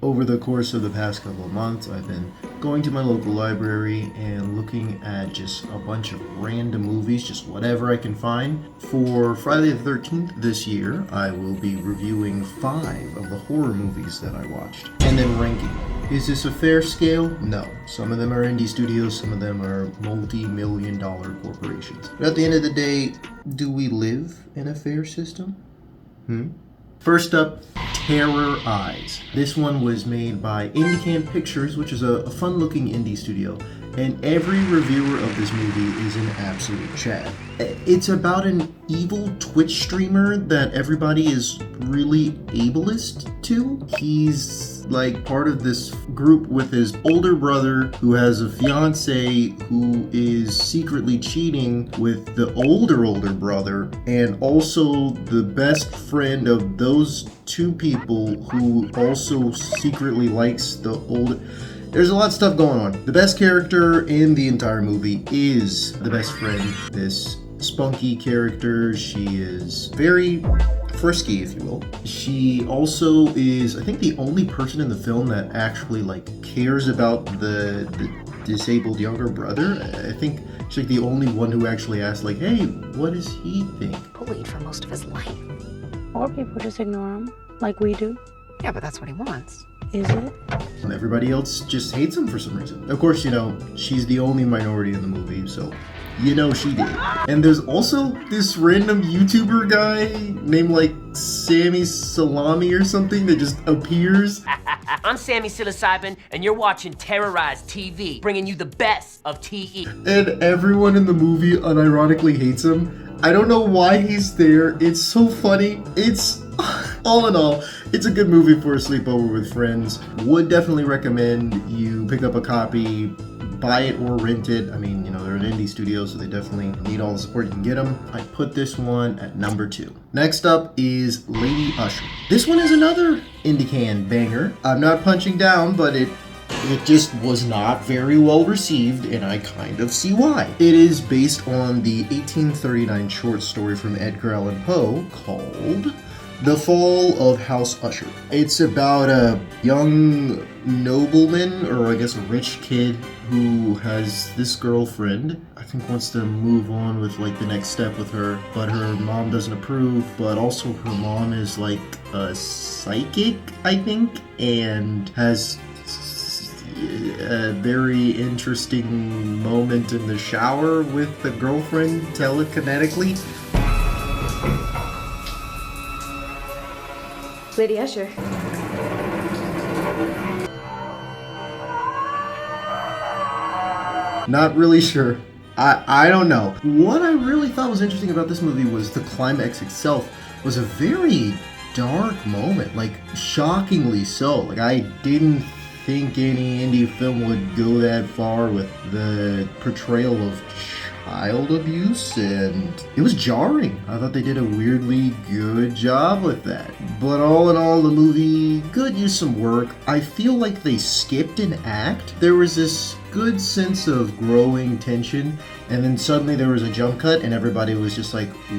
Over the course of the past couple of months, I've been going to my local library and looking at just a bunch of random movies, just whatever I can find. For Friday the 13th this year, I will be reviewing 5 of the horror movies that I watched and then ranking them. Is this a fair scale? No. Some of them are indie studios, some of them are multi-million-dollar corporations. But at the end of the day, do we live in a fair system? First up, Terror Eyes. This one was made by Indican Pictures, which is a fun-looking indie studio, and every reviewer of this movie is an absolute Chad. It's about an evil Twitch streamer that everybody is really ableist to. He's like part of this group with his older brother who has a fiance who is secretly cheating with the older brother, and also the best friend of those two people who also secretly likes the older. There's a lot of stuff going on. The best character in the entire movie is the best friend, this spunky character. She is very frisky, if you will. She also is, I think, the only person in the film that actually cares about the disabled younger brother. I think she's like the only one who actually asks, hey, what does he think? Bullied for most of his life. Or people just ignore him, like we do. Yeah, but that's what he wants. Is it? And everybody else just hates him for some reason. Of course, she's the only minority in the movie, so she did. And there's also this random YouTuber guy named Sammy Salami or something that just appears. I'm Sammy Psilocybin, and you're watching Terrorized TV, bringing you the best of TE. And everyone in the movie unironically hates him. I don't know why he's there. It's so funny. It's all in all, it's a good movie for a sleepover with friends. Would definitely recommend you pick up a copy, buy it or rent it. I mean, they're an indie studio, so they definitely need all the support you can get them. I put this one at number 2. Next up is Lady Usher. This one is another indie can banger. I'm not punching down, but it just was not very well received, and I kind of see why. It is based on the 1839 short story from Edgar Allan Poe called The Fall of House Usher. It's about a young nobleman, or I guess a rich kid, who has this girlfriend. I think wants to move on with the next step with her, but her mom doesn't approve. But also her mom is a psychic, I think, and has a very interesting moment in the shower with the girlfriend telekinetically. Lady Usher. Not really sure. I don't know. What I really thought was interesting about this movie was the climax itself was a very dark moment, shockingly so. I didn't think any indie film would go that far with the portrayal of child abuse, and it was jarring. I thought they did a weirdly good job with that. But all in all, the movie could use some work. I feel like they skipped an act. There was this good sense of growing tension, and then suddenly there was a jump cut and everybody was just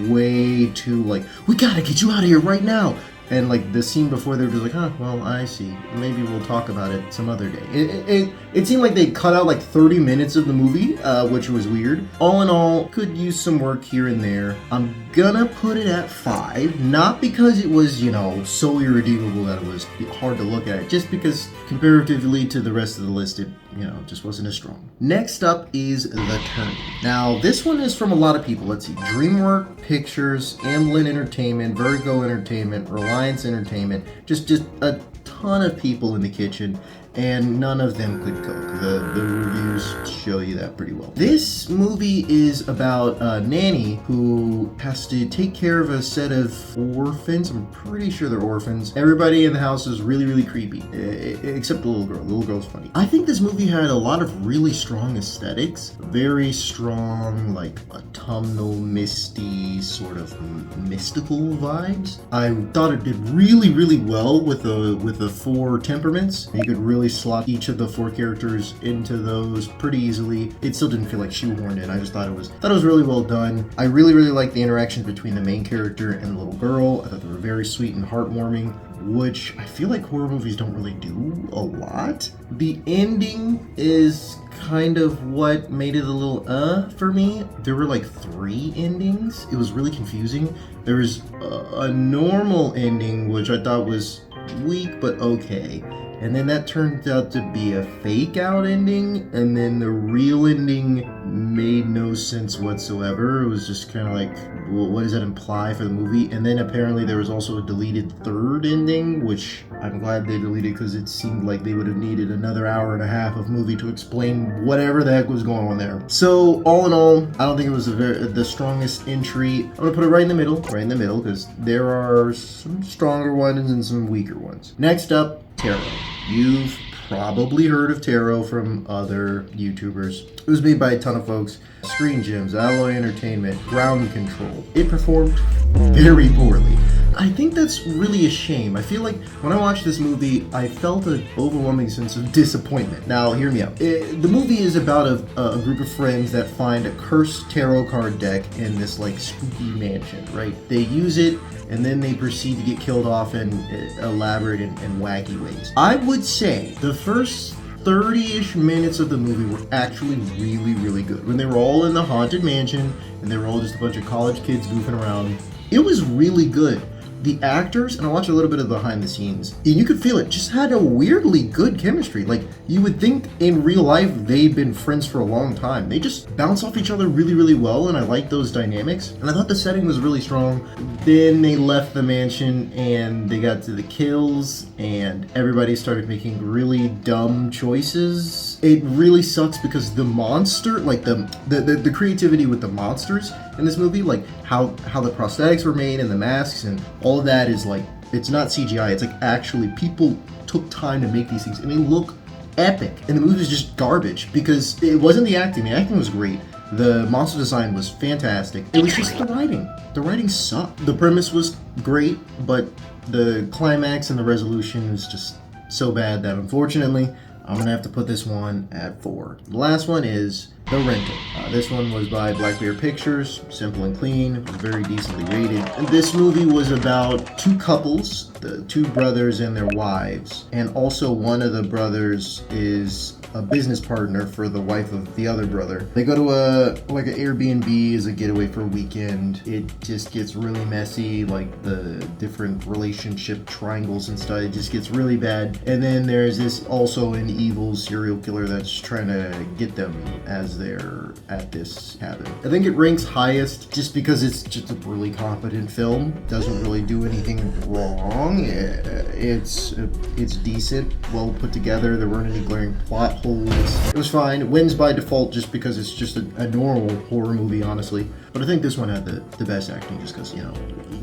way too we gotta get you out of here right now. And the scene before, they were just well, I see. Maybe we'll talk about it some other day. It seemed like they cut out 30 minutes of the movie, which was weird. All in all, could use some work here and there. I'm gonna put it at 5, not because it was, so irredeemable that it was hard to look at, just because comparatively to the rest of the list, it, just wasn't as strong. Next up is The Turning. Now, this one is from a lot of people. Let's see. DreamWorks Pictures, Amblin Entertainment, Vertigo Entertainment, Reliance Entertainment, just a ton of people in the kitchen, and none of them could cook. The reviews show you that pretty well. This movie is about a nanny who has to take care of a set of orphans. I'm pretty sure they're orphans. Everybody in the house is really, really creepy, except the little girl. The little girl's funny. I think this movie had a lot of really strong aesthetics. Very strong, autumnal, misty, sort of mystical vibes. I thought it did really, really well with the 4 temperaments. You could really slot each of the 4 characters into those pretty easily. It still didn't feel like shoehorned in. I just thought it was really well done. I really, really liked the interactions between the main character and the little girl. I thought they were very sweet and heartwarming. which I feel like horror movies don't really do a lot. The ending is kind of what made it a little for me. There were like 3 endings. It was really confusing. There was a normal ending, which I thought was weak but okay. And then that turned out to be a fake out ending, and then the real ending made no sense whatsoever. It was just kind of like, well, what does that imply for the movie? And then apparently there was also a deleted 3rd ending, which I'm glad they deleted because it seemed like they would have needed another hour and a half of movie to explain whatever the heck was going on there. So all in all, I don't think it was the strongest entry. I'm gonna put it right in the middle, because there are some stronger ones and some weaker ones. Next up, Tarot. You've probably heard of Tarot from other YouTubers. It was made by a ton of folks. Screen Gems, Alloy Entertainment, Ground Control. It performed very poorly. I think that's really a shame. I feel like when I watched this movie, I felt an overwhelming sense of disappointment. Now, hear me out. The movie is about a group of friends that find a cursed tarot card deck in this like spooky mansion, right? They use it, and then they proceed to get killed off in elaborate and wacky ways. I would say the first 30-ish minutes of the movie were actually really, really good. When they were all in the haunted mansion, and they were all just a bunch of college kids goofing around, it was really good. The actors, and I watched a little bit of behind the scenes, and you could feel it, just had a weirdly good chemistry. Like, you would think in real life they'd been friends for a long time. They just bounce off each other really, really well, and I liked those dynamics. And I thought the setting was really strong. Then they left the mansion, and they got to the kills, and everybody started making really dumb choices. It really sucks because the monster, like the creativity with the monsters in this movie, like how the prosthetics were made and the masks and all of that is like, it's not CGI, it's like actually people took time to make these things and they look epic. And the movie was just garbage because it wasn't the acting was great. The monster design was fantastic. It was just the writing. The writing sucked. The premise was great, but the climax and the resolution was just so bad that unfortunately I'm gonna have to put this one at 4. The last one is The Rental. This one was by Black Bear Pictures, simple and clean, very decently rated. And this movie was about 2 couples, the 2 brothers and their wives, and also one of the brothers is a business partner for the wife of the other brother. They go to an Airbnb as a getaway for a weekend. It just gets really messy, like the different relationship triangles and stuff. It just gets really bad. And then there's this also an evil serial killer that's trying to get them as they're at this cabin. I think it ranks highest just because it's just a really competent film. Doesn't really do anything wrong. It's decent, well put together. There weren't any glaring plot holes. It was fine. It wins by default just because it's just a normal horror movie, honestly. But I think this one had the best acting just because, you know,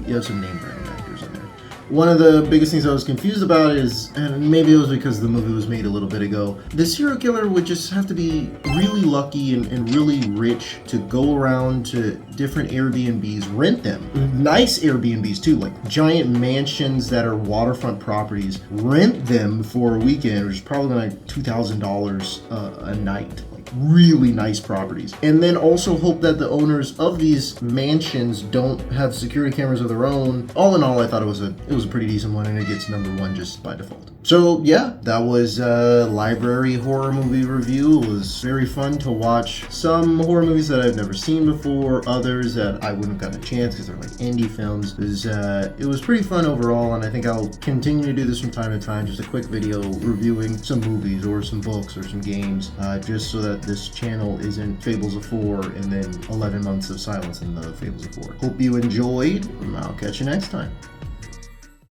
you have some name brand actors in there. One of the biggest things I was confused about is, and maybe it was because the movie was made a little bit ago, the serial killer would just have to be really lucky and really rich to go around to different Airbnbs, rent them. Nice Airbnbs too, like giant mansions that are waterfront properties, rent them for a weekend, which is probably like $2,000 a night. Really nice properties, and then also hope that the owners of these mansions don't have security cameras of their own. All in all, I thought it was a pretty decent one, and it gets number 1 just by default. So yeah, that was a library horror movie review. It was very fun to watch some horror movies that I've never seen before, others that I wouldn't have gotten a chance because they're like indie films. It was pretty fun overall, and I think I'll continue to do this from time to time, just a quick video reviewing some movies or some books or some games, just so that this channel isn't Fables of 4 and then 11 months of silence in the Fables of 4. Hope you enjoyed, and I'll catch you next time.